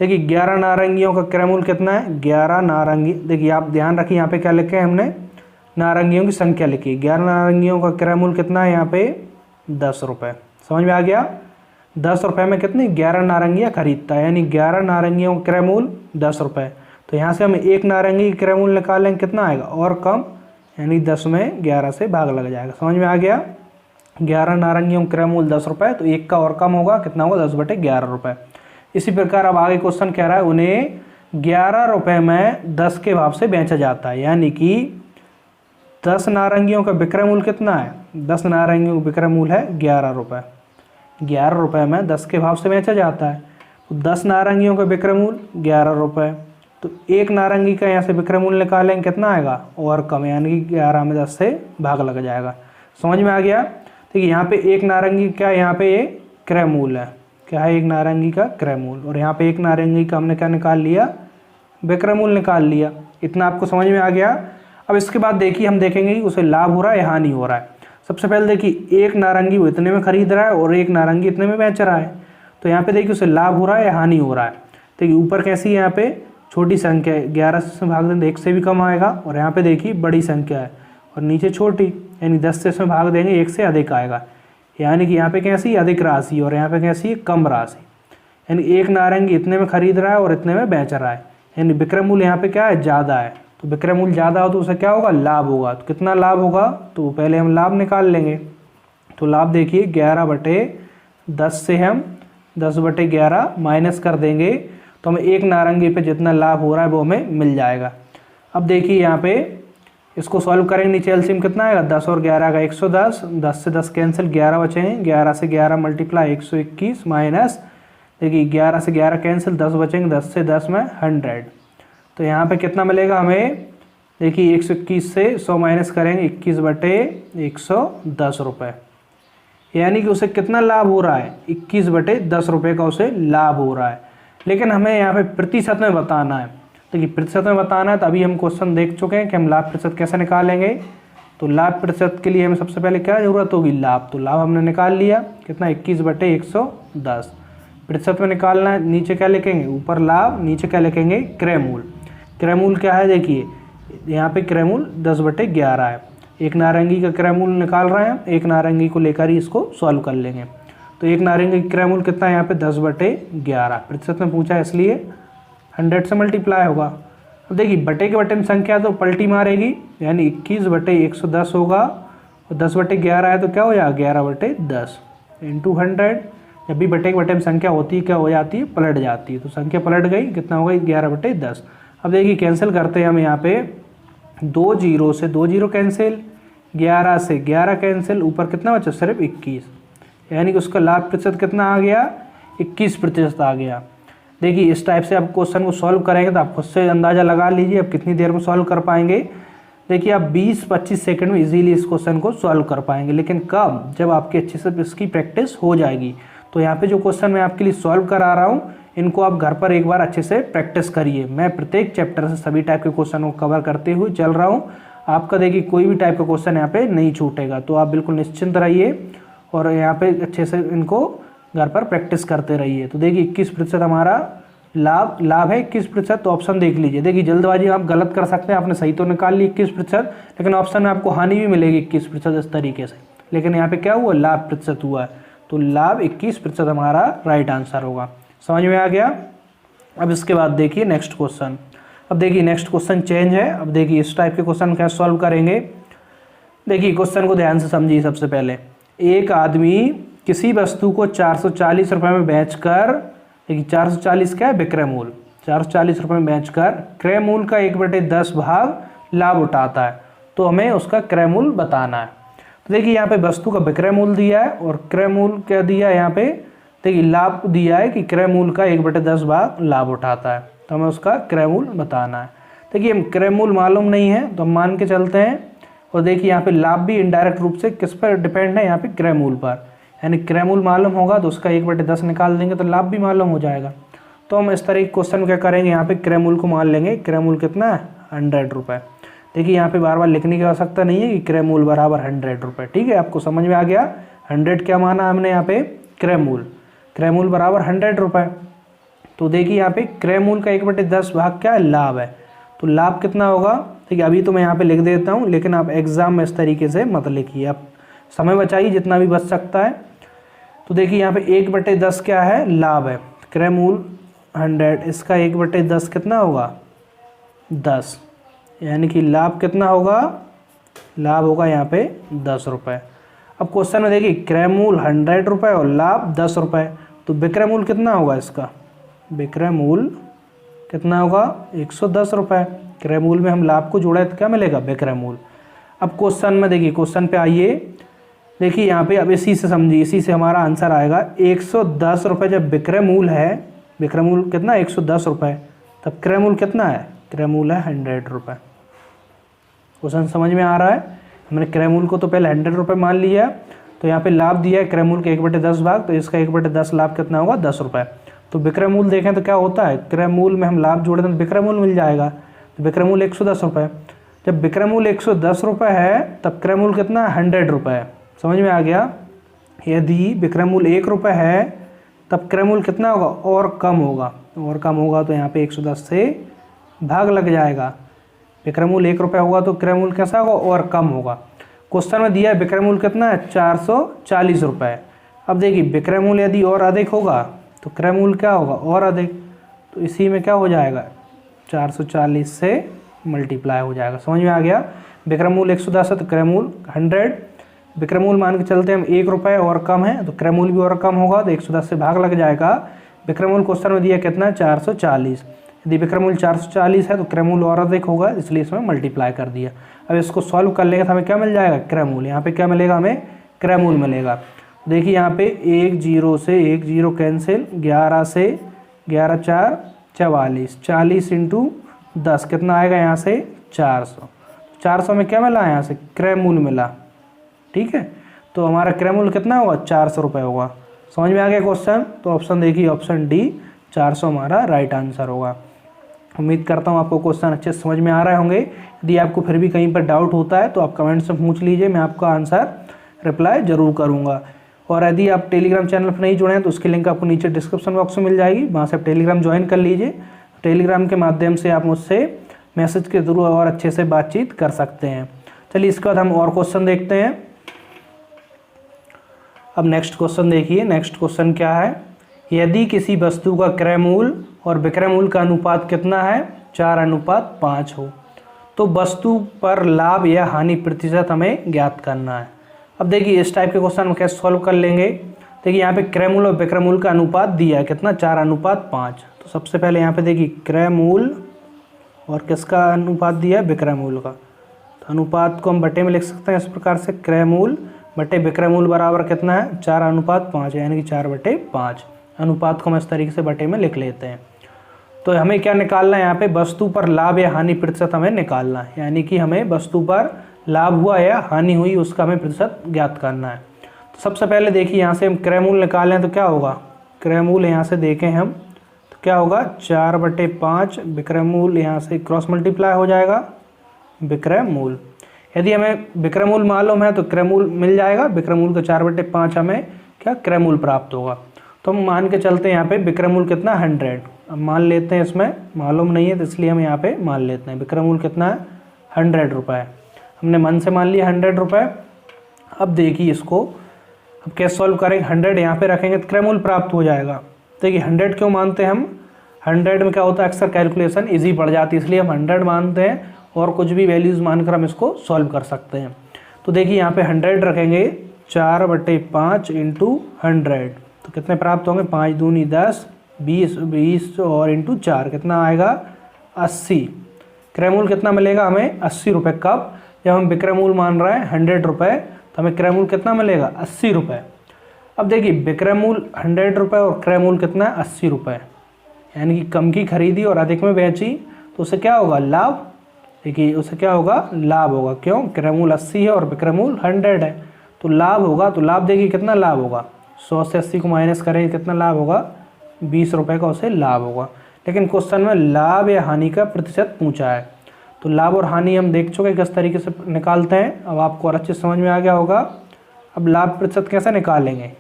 देखिए 11 नारंगियों का क्रय मूल्य कितना है, 11 नारंगी, देखिए आप ध्यान रखिए यहाँ पे क्या लिखे हैं हमने, नारंगियों की संख्या लिखी। 11 नारंगियों का क्रय मूल्य कितना है यहाँ पे 10 रुपये। समझ में आ गया। 10 रुपये में कितनी 11 नारंगियाँ खरीदता है, यानी 11 नारंगियों का क्रय मूल्य 10 रुपये। तो यहाँ से हम एक नारंगी की क्रय मूल्य निकालेंगे, कितना आएगा और कम, यानी 10 में 11 से भाग लग जाएगा। समझ में आ गया। 11 नारंगियों का क्रय मूल्य 10 रुपये, तो एक का और कम होगा, कितना होगा 10/11 रुपये। इसी प्रकार अब आगे क्वेश्चन कह रहा है उन्हें 11 रुपये में 10 के भाव से बेचा जाता है, यानी कि 10 नारंगियों का विक्रय मूल्य कितना है, 10 नारंगियों का विक्रय मूल्य है 11 रुपये। 11 रुपये में 10 के भाव से बेचा जाता है, तो 10 नारंगियों का विक्रय मूल्य 11 रुपये, तो एक नारंगी का यहाँ से विक्रय मूल्य निकालेंगे, कितना आएगा और कम, यानी कि 11 में 10 से भाग लग जाएगा। समझ में आ गया। देखिए यहाँ पे एक नारंगी का यहाँ पे ये क्रय मूल्य है, क्या है एक नारंगी का क्रय मूल्य, और यहाँ पे एक नारंगी का हमने क्या निकाल लिया, विक्रय मूल्य निकाल लिया। इतना आपको समझ में आ गया। अब इसके बाद देखिए हम देखेंगे कि उसे लाभ हो रहा है या हानि हो रहा है। सबसे पहले देखिए एक नारंगी वो इतने में खरीद रहा है और एक नारंगी इतने में बेच रहा है, तो यहाँ पे देखिए उसे लाभ हो रहा है या हानि हो रहा है। देखिए ऊपर कैसी है, यहाँ पे छोटी संख्या है, 11 से भाग देंगे 1 से भी कम आएगा, और यहाँ पे देखिए बड़ी संख्या है और नीचे छोटी, यानी 10 से इसमें भाग देंगे 1 से अधिक आएगा, यानी कि यहाँ पे कैसी अधिक राशि और यहाँ पे कैसी है कम राशि। यानी एक नारंगी इतने में खरीद रहा है और इतने में बेच रहा है, यानी विक्रय मूल्य यहाँ पे क्या है ज़्यादा है, तो विक्रय मूल्य ज़्यादा हो तो उसे क्या होगा लाभ होगा। तो कितना लाभ होगा, तो पहले हम लाभ निकाल लेंगे। तो लाभ देखिए 11/10 से हम 10/11 माइनस कर देंगे, तो हमें एक नारंगी पे जितना लाभ हो रहा है वो हमें मिल जाएगा। अब देखिए यहाँ पे इसको सॉल्व करेंगे, नीचे एलसीएम कितना आएगा 10 और 11 का 110, 10 से 10 कैंसिल, 11 बचेंगे, 11 से 11 मल्टीप्लाई 121 माइनस, देखिए 11 से 11 कैंसिल, 10 बचेंगे, 10 से 10 में 100, तो यहाँ पे कितना मिलेगा हमें, देखिए 121 से 100 माइनस करेंगे 21/110 रुपये, यानी कि उसे कितना लाभ हो रहा है 21/10 रुपये का उसे लाभ हो रहा है। लेकिन हमें यहाँ पे प्रतिशत में बताना है। देखिए प्रतिशत में बताना है तो अभी हम क्वेश्चन देख चुके हैं कि हम लाभ प्रतिशत कैसे निकालेंगे। तो लाभ प्रतिशत के लिए हमें सबसे पहले क्या जरूरत होगी, लाभ। तो लाभ हमने निकाल लिया कितना, 21/110। प्रतिशत में निकालना है, नीचे क्या लिखेंगे, ऊपर लाभ, नीचे क्या लिखेंगे, क्रय मूल। क्रय मूल क्या है, देखिए यहाँ पे क्रय मूल 10/11 है। एक नारंगी का क्रय मूल निकाल रहे हैं, एक नारंगी को लेकर ही इसको सॉल्व कर लेंगे। तो एक नारंगी का क्रय मूल कितना है यहाँ पे 10/11। प्रतिशत में पूछा है इसलिए 100 से मल्टीप्लाई होगा। अब देखिए बटे के बटे में संख्या तो पलटी मारेगी, यानी 21/110 होगा, और 10/11 है तो क्या हो जाएगा 11/10 इंटू 100। जब भी बटे के बटे में संख्या होती है क्या हो जाती है, पलट जाती है। तो संख्या पलट गई, कितना हो गई 11/10। अब देखिए कैंसिल करते हैं हम यहाँ पे, 2 जीरो से 2 जीरो कैंसिल, 11 से 11 कैंसिल, ऊपर कितना बचा सिर्फ 21, यानी कि उसका लाभ प्रतिशत कितना आ गया, 21% आ गया। देखिए इस टाइप से आप क्वेश्चन को सॉल्व करेंगे तो आप खुद से अंदाज़ा लगा लीजिए आप कितनी देर में सॉल्व कर पाएंगे। देखिए आप 20-25 सेकंड में इजीली इस क्वेश्चन को सॉल्व कर पाएंगे, लेकिन कब, जब आपकी अच्छे से इसकी प्रैक्टिस हो जाएगी। तो यहाँ पे जो क्वेश्चन मैं आपके लिए सॉल्व करा रहा हूँ, इनको आप घर पर एक बार अच्छे से प्रैक्टिस करिए। मैं प्रत्येक चैप्टर से सभी टाइप के क्वेश्चन को कवर करते हुए चल रहा हूँ। आपका देखिए कोई भी टाइप का क्वेश्चन यहाँ पे नहीं छूटेगा, तो आप बिल्कुल निश्चिंत रहिए और यहाँ पे अच्छे से इनको घर पर प्रैक्टिस करते रहिए। तो देखिए 21% हमारा लाभ है 21%। तो ऑप्शन देख लीजिए, देखिए जल्दबाजी आप गलत कर सकते हैं, आपने सही तो निकाल ली 21%, लेकिन ऑप्शन में आपको हानि भी मिलेगी 21% इस तरीके से। लेकिन यहाँ पे क्या हुआ, लाभ प्रतिशत हुआ है, तो लाभ 21% हमारा राइट आंसर होगा। समझ में आ गया। अब इसके बाद देखिए नेक्स्ट क्वेश्चन। अब देखिए नेक्स्ट क्वेश्चन चेंज है। अब देखिए इस टाइप के क्वेश्चन कैसे सॉल्व करेंगे। देखिए क्वेश्चन को ध्यान से समझिए। सबसे पहले एक आदमी किसी वस्तु को 440 रुपये में बेचकर, देखिए 440 क्या है, विक्रय मूल, 440 रुपये में बेचकर क्रय मूल का 1/10 भाग लाभ उठाता है। तो हमें उसका क्रय मूल बताना है। तो देखिए यहाँ पे वस्तु का विक्रय मूल दिया है और क्रय मूल क्या दिया है, यहाँ पे देखिए लाभ दिया है कि क्रय मूल का 1/10 भाग लाभ उठाता है। तो हमें उसका क्रय मूल बताना है। देखिए हम क्रय मूल मालूम नहीं है तो हम मान के चलते हैं। और देखिए यहाँ पे लाभ भी इनडायरेक्ट रूप से किस पर डिपेंड है, यहाँ पे क्रय मूल पर, यानी क्रय मूल मालूम होगा तो उसका 1/10 निकाल देंगे तो लाभ भी मालूम हो जाएगा। तो हम इस तरह के क्वेश्चन क्या करेंगे, यहाँ पे क्रय मूल को मान लेंगे। क्रय मूल कितना है, 100 रुपये। देखिए यहाँ पे बार बार लिखने की आवश्यकता नहीं है कि क्रय मूल बराबर 100 रुपये। ठीक है, आपको समझ में आ गया। 100 क्या माना हमने यहाँ पे, क्रय मूल। क्रय मूल बराबर 100 रुपये। तो देखिए यहाँ पे क्रय मूल का 1/10 भाग क्या है, लाभ है। तो लाभ कितना होगा, ठीक है अभी तो मैं यहाँ पे लिख देता हूँ, लेकिन आप एग्जाम में इस तरीके से मत लिखिए, आप समय बचाइए जितना भी बच सकता है। तो देखिए यहाँ पे 1/10 क्या है, लाभ है। क्रय मूल 100, इसका 1/10 कितना होगा, 10, यानी कि लाभ कितना होगा, लाभ होगा यहाँ पे 10 रुपये। अब क्वेश्चन में देखिए क्रय मूल 100 रुपये और लाभ 10 रुपये, तो विक्रय मूल कितना होगा इसका, विक्रय मूल कितना होगा 110 रुपये। क्रय मूल में हम लाभ को जोड़ा तो क्या मिलेगा, विक्रय मूल। अब क्वेश्चन में देखिए, क्वेश्चन पे आइए, देखिए यहाँ पे अब इसी से समझिए, इसी से हमारा आंसर आएगा 110 रुपये। जब विक्रय मूल है, विक्रय मूल कितना 110 रुपये, तब क्रय मूल कितना है, क्रय मूल है 100 रुपये। क्वेश्चन समझ में आ रहा है। हमने क्रय मूल को तो पहले 100 रुपये मान लिया, तो यहाँ पे लाभ दिया है क्रय मूल के 1/10 भाग, तो इसका 1/10 लाभ कितना होगा, 10 रुपये। तो विक्रय मूल देखें तो क्या होता है, क्रय मूल में हम लाभ जोड़े तो विक्रय मूल मिल जाएगा। तो विक्रय मूल 110 रुपये। जब विक्रय मूल 110 रुपये है तब क्रय मूल कितना है, 100 रुपये है। समझ में आ गया। यदि विक्रय मूल 1 रुपये है तब क्रय मूल कितना होगा, और कम होगा। और कम होगा तो यहाँ पे 110 से भाग लग जाएगा। विक्रय मूल 1 रुपये होगा तो क्रय मूल कैसा होगा, और कम होगा। क्वेश्चन में दिया है विक्रय मूल कितना है, 440 रुपये। अब देखिए विक्रय मूल यदि और अधिक होगा तो क्रय मूल क्या होगा, और अधिक। तो इसी में क्या हो जाएगा, 440 से मल्टीप्लाई हो जाएगा। समझ में आ गया। विक्रय मूल 110 है तो क्रय मूल 100। विक्रय मूल मान के चलते हम 1 रुपये और कम है तो क्रय मूल भी और कम होगा, तो 110 से भाग लग जाएगा। विक्रय मूल क्वेश्चन में दिया कितना है, 440। यदि विक्रय मूल 440 है तो क्रय मूल और अधिक होगा, इसलिए इसमें मल्टीप्लाई कर दिया। अब इसको सॉल्व कर लेंगे तो हमें क्या मिल जाएगा, क्रय मूल। यहाँ पे क्या मिलेगा, हमें क्रय मूल मिलेगा। देखिए यहाँ पे 1 जीरो से 1 जीरो कैंसिल, 11 से 11 4 44, 40 इंटू 10 कितना आएगा, यहाँ से 400। 400 में क्या मिला, यहाँ से क्रय मूल मिला। ठीक है, तो हमारा क्रय मूल कितना होगा, 400 रुपये होगा। समझ में आ गया क्वेश्चन। तो ऑप्शन देखिए, ऑप्शन डी 400 हमारा राइट आंसर होगा। उम्मीद करता हूँ आपको क्वेश्चन अच्छे से समझ में आ रहे होंगे। यदि आपको फिर भी कहीं पर डाउट होता है तो आप कमेंट से पूछ लीजिए, मैं आपका आंसर रिप्लाई ज़रूर करूँगा। और यदि आप टेलीग्राम चैनल पर नहीं जुड़े हैं तो उसकी लिंक आपको नीचे डिस्क्रिप्शन बॉक्स में मिल जाएगी, वहाँ से आप टेलीग्राम ज्वाइन कर लीजिए। टेलीग्राम के माध्यम से आप मुझसे मैसेज के थ्रू और अच्छे से बातचीत कर सकते हैं। चलिए इसके बाद हम और क्वेश्चन देखते हैं। अब नेक्स्ट क्वेश्चन देखिए। नेक्स्ट क्वेश्चन क्या है, यदि किसी वस्तु का क्रय मूल्य और विक्रय मूल्य का अनुपात कितना है, 4:5 हो, तो वस्तु पर लाभ या हानि प्रतिशत हमें ज्ञात करना है। अब देखिए इस टाइप के क्वेश्चन हम कैसे सॉल्व कर लेंगे। देखिए यहाँ पे क्रय मूल्य और विक्रय मूल्य का अनुपात दिया है कितना, 4:5। तो सबसे पहले यहाँ पे देखिए क्रय मूल्य और किसका अनुपात दिया है, विक्रय मूल्य का। तो अनुपात को हम बटे में लिख सकते हैं इस प्रकार से, क्रय मूल्य बटे विक्रय मूल्य बराबर कितना है, 4:5, यानी कि 4/5। अनुपात को हम इस तरीके से बटे में लिख लेते हैं। तो हमें क्या निकालना है यहाँ पे, वस्तु पर लाभ या हानि प्रतिशत हमें निकालना है, यानी कि हमें वस्तु पर लाभ हुआ या हानि हुई उसका हमें प्रतिशत ज्ञात करना है। तो सबसे पहले देखिए यहाँ से हम क्रय मूल्य निकालें तो क्या होगा, क्रय मूल्य यहाँ से देखें हम तो क्या होगा, 4/5, विक्रय मूल्य यहाँ से क्रॉस मल्टीप्लाई हो जाएगा विक्रय मूल्य। यदि हमें विक्रय मूल्य मालूम है तो क्रय मूल्य मिल जाएगा, विक्रय मूल्य का 4/5 हमें क्या क्रय मूल्य प्राप्त होगा। तो हम मान के चलते हैं यहाँ पे विक्रय मूल्य कितना, 100। अब मान लेते हैं, इसमें मालूम नहीं है तो इसलिए हम यहाँ पे मान लेते हैं विक्रय मूल्य कितना है, 100 रुपये। हमने मन से मान लिया 100 रुपये। अब देखिए इसको अब कैसे सॉल्व करेंगे, 100 यहाँ पे रखेंगे तो क्रय मूल्य प्राप्त हो जाएगा। देखिए 100 क्यों मानते हैं हम, 100 में क्या होता है, अक्सर कैलकुलेशन ईजी पड़ जाती है, इसलिए हम 100 मानते हैं और कुछ भी वैल्यूज़ मानकर हम इसको सॉल्व कर सकते हैं। तो देखिए यहाँ पे 100 रखेंगे, 4/5 इंटू 100 तो कितने प्राप्त होंगे, 5 दूनी 10, 20 और इंटू 4 कितना आएगा, 80। क्रय मूल्य कितना मिलेगा हमें, 80 रुपये। कब, जब हम विक्रय मूल्य मान रहे हैं 100 रुपये तो हमें क्रय मूल्य कितना मिलेगा, 80 रुपये। अब देखिए विक्रय मूल्य 100 रुपये और क्रय मूल्य कितना है, 80 रुपये, यानी कि कम की खरीदी और अधिक में बेची तो उससे क्या होगा, लाभ। देखिए उससे क्या होगा, लाभ होगा। क्यों, क्रय मूल्य 80 है और विक्रय मूल्य 100 है तो लाभ होगा। तो लाभ देखिए कितना लाभ होगा, 100 से 80 को माइनस करें कितना लाभ होगा, 20 रुपये का उसे लाभ होगा। लेकिन क्वेश्चन में लाभ या हानि का प्रतिशत पूछा है, तो लाभ और हानि हम देख चुके किस तरीके से निकालते हैं। अब आपको और अच्छे समझ में आ गया होगा। अब लाभ प्रतिशत कैसे निकालेंगे,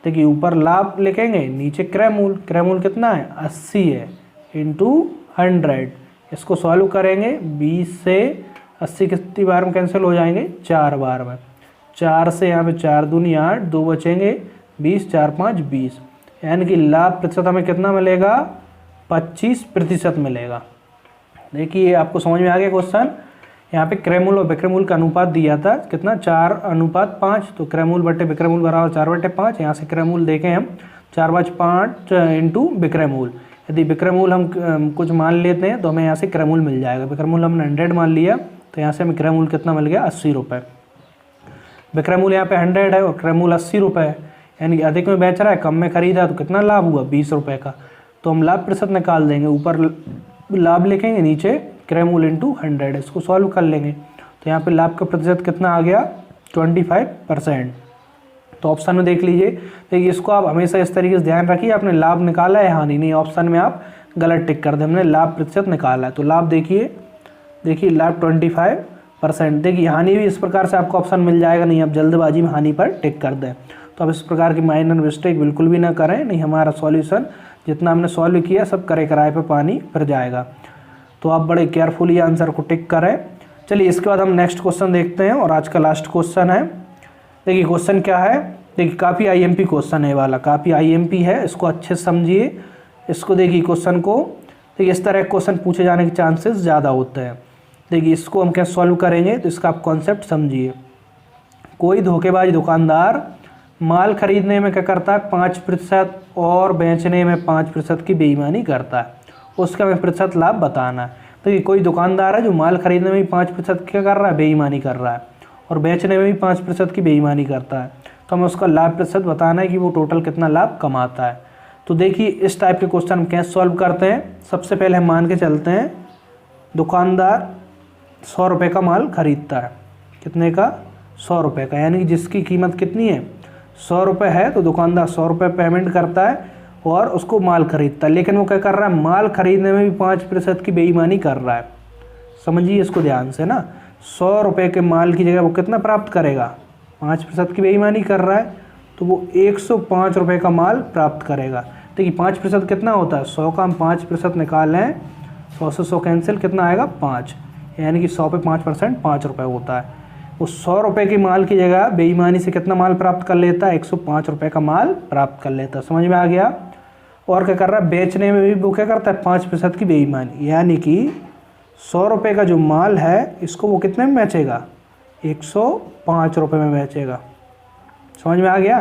देखिए ऊपर लाभ लिखेंगे, नीचे क्रय मूल्य। क्रय मूल्य कितना है, 80 है, इंटू 100। इसको सॉल्व करेंगे, 20 से 80 कितनी बार में कैंसिल हो जाएंगे, 4 बार में। 4 से यहाँ पे 4 दूनी 8, 2 बचेंगे, 20, 4 5 20, यानी कि लाभ प्रतिशत हमें कितना मिलेगा, 25% मिलेगा। देखिए आपको समझ में आ गया क्वेश्चन। यहाँ पे क्रय मूल्य और विक्रय मूल्य का अनुपात दिया था कितना, 4:5। तो क्रय मूल्य बटे विक्रय मूल्य बराबर 4/5। यहाँ से क्रय मूल्य देखें हम 4/5 इंटू विक्रय मूल्य। यदि विक्रय मूल्य हम कुछ मान लेते हैं तो हमें यहाँ से क्रय मूल्य मिल जाएगा। विक्रय मूल्य हमने 100 मान लिया तो यहाँ से हमें क्रय मूल्य कितना मिल गया, 80 रुपये। विक्रय मूल्य यहाँ पे 100 है और क्रय मूल्य 80 रुपये है, यानी कि अधिक में बेच रहा है, कम में खरीदा तो कितना लाभ हुआ, 20 रुपये का। तो हम लाभ प्रतिशत निकाल देंगे, ऊपर लाभ लिखेंगे, नीचे क्रय मूल्य इंटू 100। इसको सॉल्व कर लेंगे तो यहाँ पे लाभ का प्रतिशत कितना आ गया, 25%। तो ऑप्शन में देख लीजिए। देखिए इसको आप हमेशा इस तरीके से ध्यान रखिए, आपने लाभ निकाला है हानि नहीं, ऑप्शन में आप गलत टिक कर दें। हमने लाभ प्रतिशत निकाला है तो लाभ देखिए लाभ 25%। देखिए हानि भी इस प्रकार से आपको ऑप्शन मिल जाएगा, नहीं आप जल्दबाजी में हानि पर टिक कर दें। तो अब इस प्रकार की माइनर मिस्टेक बिल्कुल भी ना करें, नहीं हमारा सॉल्यूशन जितना हमने सॉल्व किया सब करे कराए पे पानी फिर जाएगा। तो आप बड़े केयरफुली आंसर को टिक करें। चलिए इसके बाद हम नेक्स्ट क्वेश्चन देखते हैं और आज का लास्ट क्वेश्चन है। देखिए क्वेश्चन क्या है, देखिए काफ़ी आईएमपी क्वेश्चन है वाला, काफ़ी आईएमपी है, इसको अच्छे से समझिए। इसको देखिए क्वेश्चन को, देखिए इस तरह क्वेश्चन पूछे जाने के चांसेस ज़्यादा होते हैं। देखिए इसको हम कैसे सॉल्व करेंगे तो इसका आप कॉन्सेप्ट समझिए। कोई धोखेबाज दुकानदार माल खरीदने में क्या करता है, 5% और बेचने में 5% की बेईमानी करता है, उसका हमें प्रतिशत लाभ बताना है। तो ये कोई दुकानदार है जो माल खरीदने में भी 5% क्या कर रहा है, बेईमानी कर रहा है, और बेचने में भी 5% की बेईमानी करता है। तो हमें उसका लाभ प्रतिशत बताना है कि वो टोटल कितना लाभ कमाता है। तो देखिए इस टाइप के क्वेश्चन हम कैसे सॉल्व करते हैं। सबसे पहले हम मान के चलते हैं दुकानदार 100 रुपये का माल खरीदता है, कितने का, 100 रुपये का, यानी कि जिसकी कीमत कितनी है, 100 रुपये है। तो दुकानदार 100 रुपये पेमेंट करता है और उसको माल खरीदता है, लेकिन वो क्या कर रहा है, माल खरीदने में भी 5% की बेईमानी कर रहा है। समझिए इसको ध्यान से ना, 100 रुपये के माल की जगह वो कितना प्राप्त करेगा, 5% की बेईमानी कर रहा है, तो वो 105 रुपये का माल प्राप्त करेगा। देखिए 5% कितना होता है, 100 का हम 5% निकालें, 100 से 100 कैंसिल, कितना आएगा 5, यानी कि 100 पे 5% 5 रुपये होता है। वो 100 रुपये की माल की जगह बेईमानी से कितना माल प्राप्त कर लेता है, 105 रुपये का माल प्राप्त कर लेता है। समझ में आ गया। और क्या कर रहा है, बेचने में भी वो क्या करता है, 5% की बेईमानी, यानी कि 100 रुपये का जो माल है इसको वो कितने में बेचेगा, 105 रुपये में बेचेगा। समझ में आ गया।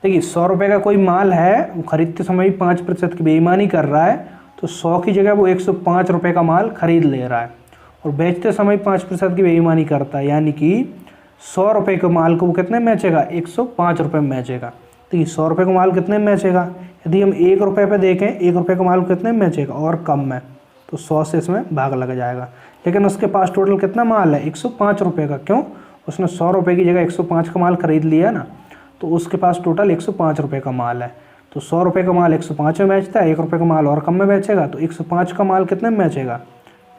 देखिए 100 रुपये का कोई माल है, वो खरीदते समय भी 5% की बेईमानी कर रहा है, तो 100 की जगह वो 105 रुपये का माल खरीद ले रहा है, और बेचते समय 5% की बेईमानी करता है, यानी कि 100 रुपये के माल को वो कितने में बेचेगा, 105 रुपये में बेचेगा। तो ये 100 रुपये का माल कितने में बेचेगा, यदि हम 1 रुपये पे देखें, 1 रुपये का माल कितने में बेचेगा, और कम में, तो 100 से इसमें भाग लग जाएगा। लेकिन उसके पास टोटल कितना माल है, 105 रुपये का। क्यों, उसने 100 रुपये की जगह 105 का माल खरीद लिया ना, तो उसके पास टोटल 105 रुपये का माल है। तो 100 रुपये का माल 105 में बेचता है, 1 रुपये का माल और कम में बेचेगा, तो 105 का माल कितने में बेचेगा,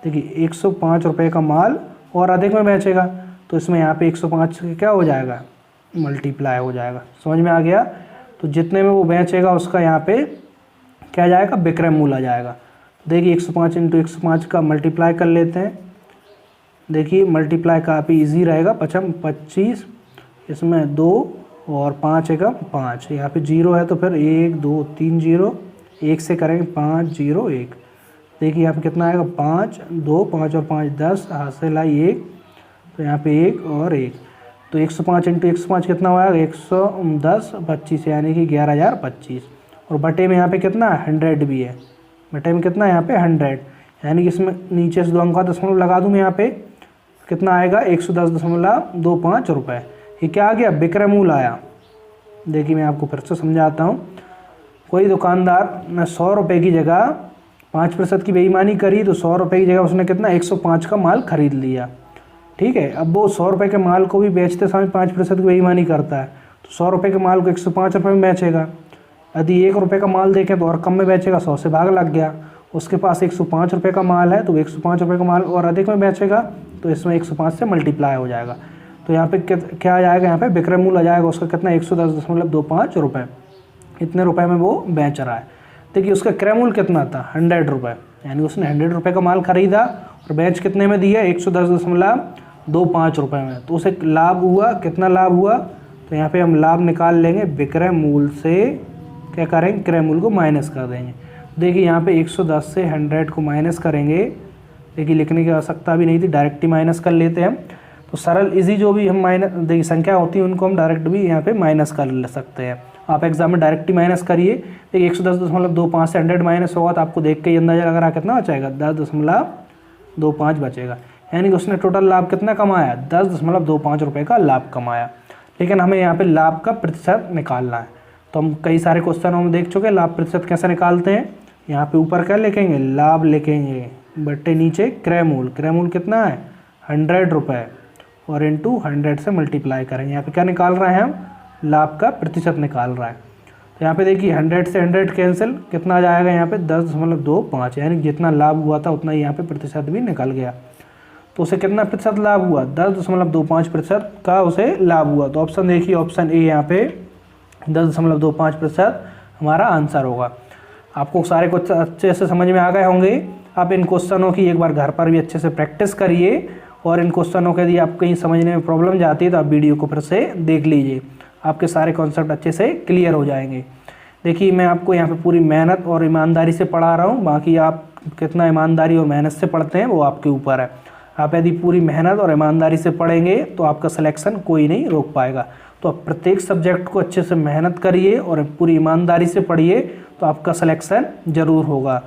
देखिए 105 रुपये का माल और अधिक में बेचेगा, तो इसमें यहाँ पे 105 क्या हो जाएगा, मल्टीप्लाई हो जाएगा। समझ में आ गया। तो जितने में वो बेचेगा उसका यहाँ पे क्या जाएगा, विक्रय मूल्य आ जाएगा। देखिए 105 इंटू 105 का मल्टीप्लाई कर लेते हैं। देखिए मल्टीप्लाई काफ़ी इजी रहेगा, 25, इसमें 2 और 5 एकम 5, यहाँ पे 0 है तो फिर 1 2 3 0, 1 से करेंगे 5 0 1। देखिए यहाँ पे कितना आएगा, 5 2 5 और 5 10, हाथ से लाई 1, तो यहाँ पे 1 और 1, तो 105 इंटू 105 कितना होगा, 110 25, यानी कि 11,025। और बटे में यहाँ पे कितना 100 भी है, बटे में कितना है यहाँ पे 100, यानी कि इसमें नीचे से 2 अंक का दशमलव लगा दूँ मैं, यहाँ पे कितना आएगा 110.25 रुपये। ये क्या आ गया, विक्रय मूल्य आया। देखिए मैं आपको फिर से समझाता हूँ। कोई दुकानदार ने 100 रुपये की जगह 5% की बेईमानी करी, तो 100 रुपये की जगह उसने कितना 105 का माल खरीद लिया। ठीक है, अब वो 100 रुपये के माल को भी बेचते समय 5% की बेईमानी करता है, तो 100 रुपये के माल को 105 रुपये में बेचेगा। यदि 1 रुपये का माल देखें तो और कम में बेचेगा, 100 से भाग लग गया। उसके पास 105 रुपये का माल है, तो 105 रुपये का माल और अधिक में बेचेगा, तो इसमें 105 से मल्टीप्लाई हो जाएगा। तो यहाँ पे क्या आ जाएगा, यहाँ पे विक्रय मूल्य आ जाएगा उसका कितना 110.25 रुपये। इतने रुपए में वो बेच रहा है। देखिए उसका क्रय मूल्य कितना था, 100 रुपये, यानी उसने 100 रुपये का माल खरीदा और बेच कितने में दिया, 110.25 रुपये में। तो उसे लाभ हुआ, कितना लाभ हुआ, तो यहाँ पे हम लाभ निकाल लेंगे, विक्रय मूल्य से क्या करेंगे, क्रय मूल्य को माइनस कर देंगे। देखिए यहाँ पे 110 से 100 को माइनस करेंगे। देखिए लिखने की आवश्यकता भी नहीं थी, डायरेक्ट ही माइनस कर लेते हैं। तो सरल इजी जो भी हम माइनस देखिए संख्या होती है उनको हम डायरेक्ट भी यहाँ पे माइनस कर ले सकते हैं। आप एग्जाम में डायरेक्ट ही माइनस करिए। देखिए 110.25 से 100 माइनस होगा तो आपको देख के ही अंदाजा लग रहा है कितना बचेगा, 10.25 बचेगा। यानी कि उसने टोटल लाभ कितना कमाया, 10.25 रुपये का लाभ कमाया। लेकिन हमें यहाँ पे लाभ का प्रतिशत निकालना है। तो हम कई सारे क्वेश्चनों में देख चुके लाभ प्रतिशत कैसे निकालते हैं। यहाँ पे ऊपर क्या लिखेंगे, लाभ लिखेंगे, बट्टे नीचे क्रय मूल्य। क्रय मूल्य कितना है, 100 रुपये, और इंटू 100 से मल्टीप्लाई करेंगे। यहाँ पे क्या निकाल रहे हैं हम, लाभ का प्रतिशत निकाल रहा है। तो यहाँ पे देखिए 100 से 100 कैंसिल, कितना आ जाएगा यहाँ पे 10.25, यानी जितना लाभ हुआ था उतना ही यहाँ पे प्रतिशत भी निकल गया। तो उसे कितना प्रतिशत लाभ हुआ, 10.25% का उसे लाभ हुआ। तो ऑप्शन देखिए, ऑप्शन ए यहाँ पे 10.25% हमारा आंसर होगा। आपको सारे कुछ अच्छे से समझ में आ गए होंगे। आप इन क्वेश्चनों की एक बार घर पर भी अच्छे से प्रैक्टिस करिए, और इन क्वेश्चनों के यदि आप कहीं समझने में प्रॉब्लम जाती है तो आप वीडियो को फिर से देख लीजिए, आपके सारे कॉन्सेप्ट अच्छे से क्लियर हो जाएंगे। देखिए मैं आपको यहाँ पे पूरी मेहनत और ईमानदारी से पढ़ा रहा हूँ, बाकी आप कितना ईमानदारी और मेहनत से पढ़ते हैं वो आपके ऊपर है। आप यदि पूरी मेहनत और ईमानदारी से पढ़ेंगे तो आपका सिलेक्शन कोई नहीं रोक पाएगा। तो आप प्रत्येक सब्जेक्ट को अच्छे से मेहनत करिए और पूरी ईमानदारी से पढ़िए, तो आपका सिलेक्शन ज़रूर होगा।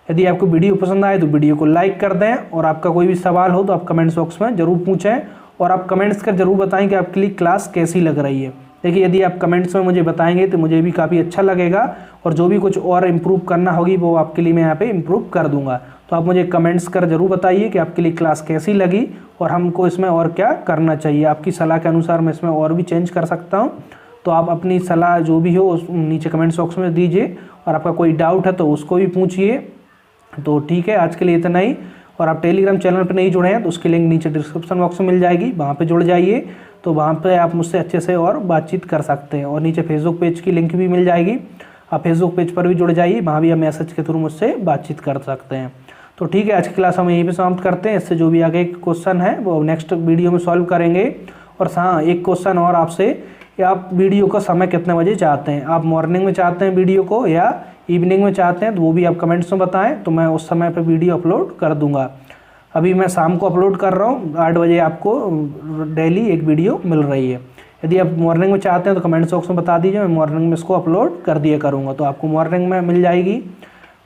यदि आपको वीडियो पसंद आए तो वीडियो को लाइक कर दें, और आपका कोई भी सवाल हो तो आप कमेंट्स बॉक्स में ज़रूर पूछें, और आप कमेंट्स कर ज़रूर बताएं कि आपके लिए क्लास कैसी लग रही है। देखिए यदि आप कमेंट्स में मुझे बताएंगे तो मुझे भी काफ़ी अच्छा लगेगा, और जो भी कुछ और इम्प्रूव करना होगी वो आपके लिए मैं यहाँ पे इम्प्रूव कर दूँगा। तो आप मुझे कमेंट्स कर ज़रूर बताइए कि आपके लिए क्लास कैसी लगी और हमको इसमें और क्या करना चाहिए। आपकी सलाह के अनुसार मैं इसमें और भी चेंज कर सकता हूँ। तो आप अपनी सलाह जो भी हो उस नीचे कमेंट्स बॉक्स में दीजिए, और आपका कोई डाउट है तो उसको भी पूछिए। तो ठीक है, आज के लिए इतना ही। और आप टेलीग्राम चैनल पर नहीं जुड़े हैं तो उसकी लिंक नीचे डिस्क्रिप्शन बॉक्स में मिल जाएगी, वहाँ पे जुड़ जाइए। तो वहाँ पे आप मुझसे अच्छे से और बातचीत कर सकते हैं। और नीचे फेसबुक पेज की लिंक भी मिल जाएगी, आप फेसबुक पेज पर भी जुड़ जाइए, वहाँ भी आप मैसेज के थ्रू मुझसे बातचीत कर सकते हैं। तो ठीक है, आज की क्लास हम यहीं पे समाप्त करते हैं। इससे जो भी आगे क्वेश्चन है वो नेक्स्ट वीडियो में सॉल्व करेंगे। और हाँ, एक क्वेश्चन और आपसे कि आप वीडियो का समय कितने बजे चाहते हैं, आप मॉर्निंग में चाहते हैं वीडियो को या इवनिंग में चाहते हैं, तो वो भी आप कमेंट्स में बताएं, तो मैं उस समय पर वीडियो अपलोड कर दूँगा। अभी मैं शाम को अपलोड कर रहा हूँ, 8 बजे आपको डेली एक वीडियो मिल रही है। यदि आप मॉर्निंग में चाहते हैं तो कमेंट बॉक्स में बता दीजिए, मैं मॉर्निंग में इसको अपलोड कर दिया करूँगा, तो आपको मॉर्निंग में मिल जाएगी,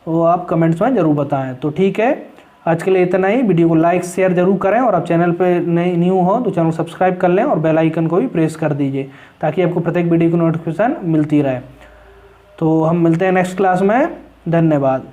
वो आप कमेंट्स में ज़रूर बताएं। तो ठीक है, आज के लिए इतना ही। वीडियो को लाइक शेयर जरूर करें, और आप चैनल पे न्यू हो तो चैनल सब्सक्राइब कर लें और बेल आइकन को भी प्रेस कर दीजिए, ताकि आपको प्रत्येक वीडियो की नोटिफिकेशन मिलती रहे। तो हम मिलते हैं नेक्स्ट क्लास में। धन्यवाद।